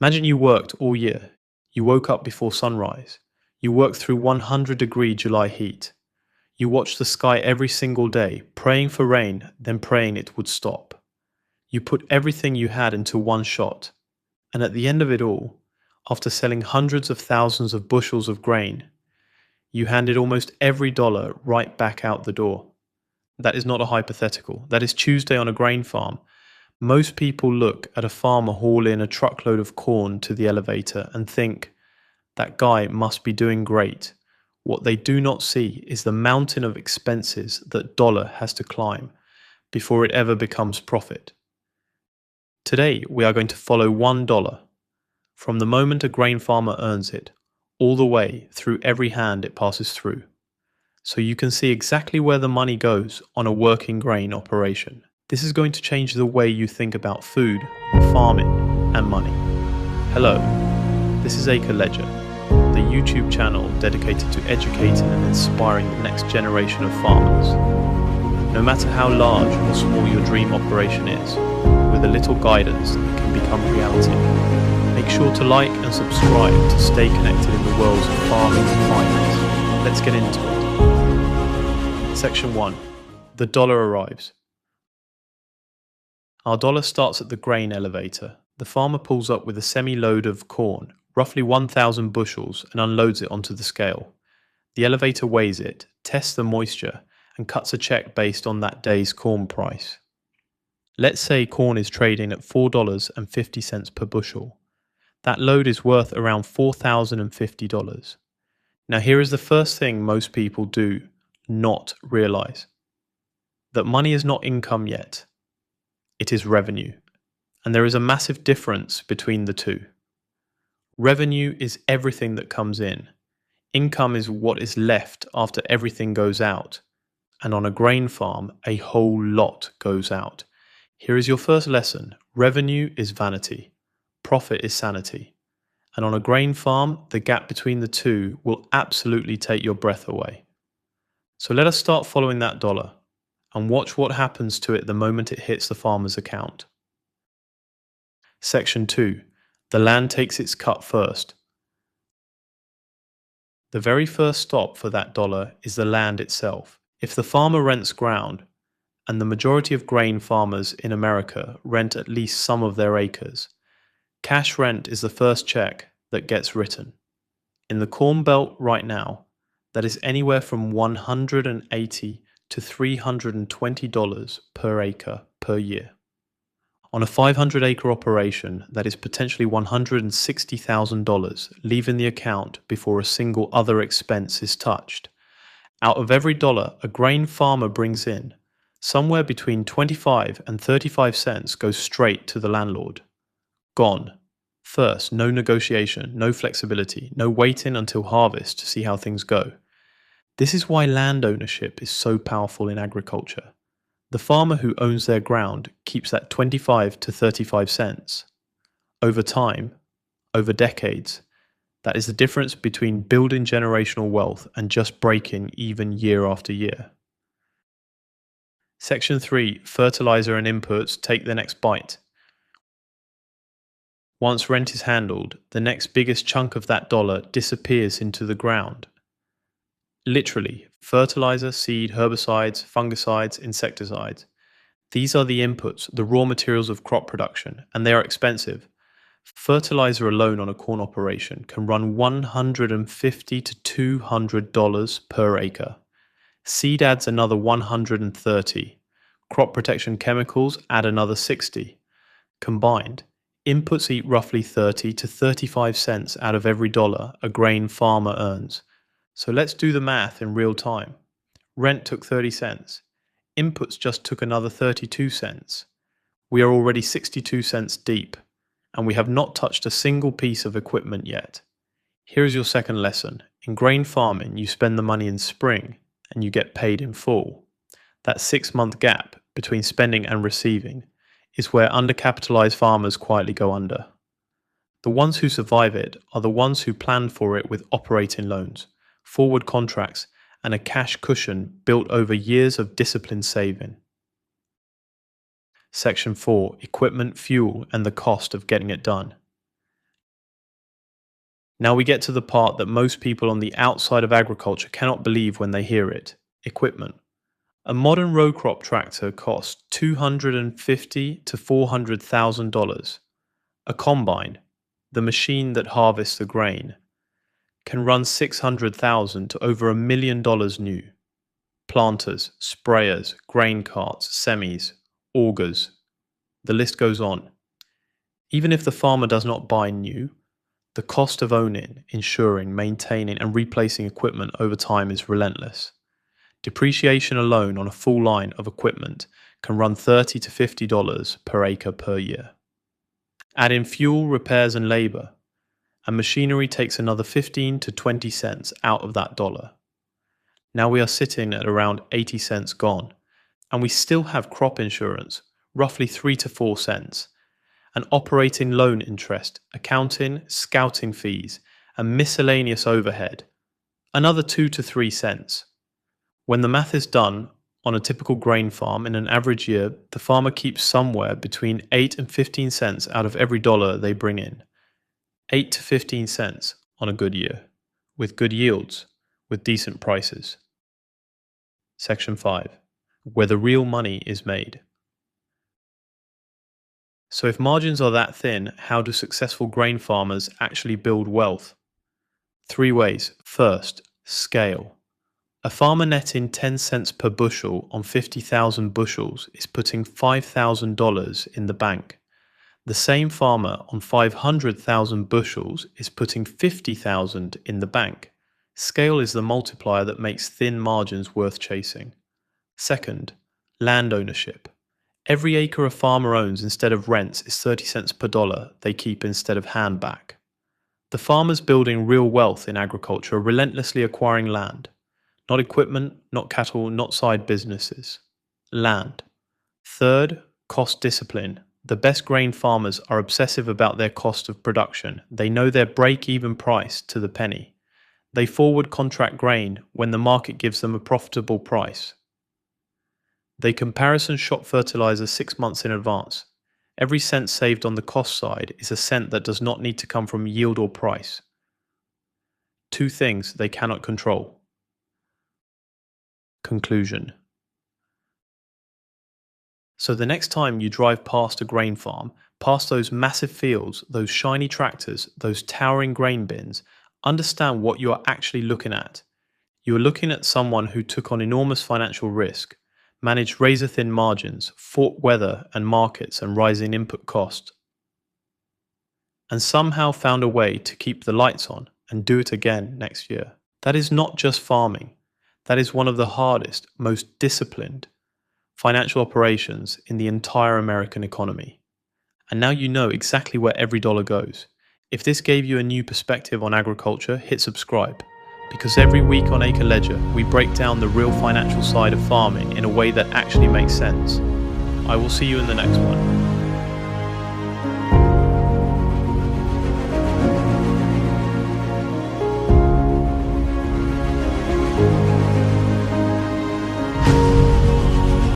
Imagine you worked all year. You woke up before sunrise. You worked through 100-degree July heat. You watched the sky every single day, praying for rain, then praying it would stop. You put everything you had into one shot. And at the end of it all, after selling hundreds of thousands of bushels of grain, you handed almost every dollar right back out the door. That is not a hypothetical. That is Tuesday on a grain farm. Most people look at a farmer haul in a truckload of corn to the elevator and think, that guy must be doing great. What they do not see is the mountain of expenses that dollar has to climb before it ever becomes profit. Today, we are going to follow $1 from the moment a grain farmer earns it, all the way through every hand it passes through, so you can see exactly where the money goes on a working grain operation. This is going to change the way you think about food, farming, and money. Hello, this is Acre Ledger, the YouTube channel dedicated to educating and inspiring the next generation of farmers. No matter how large or small your dream operation is, with a little guidance, it can become reality. Make sure to like and subscribe to stay connected in the worlds of farming and finance. Let's get into it. Section 1. The dollar arrives. Our dollar starts at the grain elevator. The farmer pulls up with a semi-load of corn, roughly 1,000 bushels, and unloads it onto the scale. The elevator weighs it, tests the moisture, and cuts a check based on that day's corn price. Let's say corn is trading at $4.50 per bushel. That load is worth around $4,050. Now here is the first thing most people do not realize. That money is not income yet. It is revenue. And there is a massive difference between the two. Revenue is everything that comes in. Income is what is left after everything goes out. And on a grain farm, a whole lot goes out. Here is your first lesson. Revenue is vanity. Profit is sanity. And on a grain farm, the gap between the two will absolutely take your breath away. So let us start following that dollar and watch what happens to it the moment it hits the farmer's account. Section 2. The land takes its cut first. The very first stop for that dollar is the land itself. If the farmer rents ground, and the majority of grain farmers in America rent at least some of their acres, cash rent is the first check that gets written. In the Corn Belt right now, that is anywhere from $180 to $320 per acre per year. On a 500-acre operation, that is potentially $160,000 leaving the account before a single other expense is touched. Out of every dollar a grain farmer brings in, somewhere between 25 and 35 cents goes straight to the landlord. Gone. First, no negotiation, no flexibility, no waiting until harvest to see how things go. This is why land ownership is so powerful in agriculture. The farmer who owns their ground keeps that 25 to 35 cents. Over time, over decades, that is the difference between building generational wealth and just breaking even year after year. Section 3. Fertilizer and inputs take the next bite. Once rent is handled, the next biggest chunk of that dollar disappears into the ground. Literally, fertilizer, seed, herbicides, fungicides, insecticides. These are the inputs, the raw materials of crop production, and they are expensive. Fertilizer alone on a corn operation can run $150 to $200 per acre. Seed adds another $130. Crop protection chemicals add another $60. Combined, inputs eat roughly 30 to 35 cents out of every dollar a grain farmer earns. So let's do the math in real time. Rent took 30 cents. Inputs just took another 32 cents. We are already 62 cents deep, and we have not touched a single piece of equipment yet. Here is your second lesson. In grain farming, you spend the money in spring, and you get paid in fall. That 6-month gap between spending and receiving is where undercapitalized farmers quietly go under. The ones who survive it are the ones who planned for it with operating loans, forward contracts, and a cash cushion built over years of disciplined saving. Section 4. Equipment, fuel, and the cost of getting it done. Now we get to the part that most people on the outside of agriculture cannot believe when they hear it: equipment. A modern row crop tractor costs $250,000 to $400,000. A combine, the machine that harvests the grain, can run $600,000 to over $1 million new. Planters, sprayers, grain carts, semis, augers, the list goes on. Even if the farmer does not buy new, the cost of owning, insuring, maintaining, and replacing equipment over time is relentless. Depreciation alone on a full line of equipment can run $30 to $50 per acre per year. Add in fuel, repairs, and labor, and machinery takes another 15 to 20 cents out of that dollar. Now we are sitting at around 80 cents gone, and we still have crop insurance, roughly 3 to 4 cents, and operating loan interest, accounting, scouting fees, and miscellaneous overhead, another 2 to 3 cents. When the math is done, on a typical grain farm in an average year, the farmer keeps somewhere between 8 and 15 cents out of every dollar they bring in. 8 to 15 cents on a good year, with good yields, with decent prices. Section 5. Where the real money is made. So if margins are that thin, how do successful grain farmers actually build wealth? 3 ways. First, scale. A farmer netting 10 cents per bushel on 50,000 bushels is putting $5,000 in the bank. The same farmer on 500,000 bushels is putting 50,000 in the bank. Scale is the multiplier that makes thin margins worth chasing. Second, land ownership. Every acre a farmer owns instead of rents is 30 cents per dollar they keep instead of hand back. The farmers building real wealth in agriculture are relentlessly acquiring land. Not equipment, not cattle, not side businesses. Land. Third, cost discipline. The best grain farmers are obsessive about their cost of production. They know their break-even price to the penny. They forward contract grain when the market gives them a profitable price. They comparison shop fertilizer 6 months in advance. Every cent saved on the cost side is a cent that does not need to come from yield or price. 2 things they cannot control. Conclusion. So the next time you drive past a grain farm, past those massive fields, those shiny tractors, those towering grain bins, understand what you are actually looking at. You are looking at someone who took on enormous financial risk, managed razor-thin margins, fought weather and markets and rising input costs, and somehow found a way to keep the lights on and do it again next year. That is not just farming. That is one of the hardest, most disciplined financial operations in the entire American economy. And now you know exactly where every dollar goes. If this gave you a new perspective on agriculture, hit subscribe. Because every week on Acre Ledger, we break down the real financial side of farming in a way that actually makes sense. I will see you in the next one.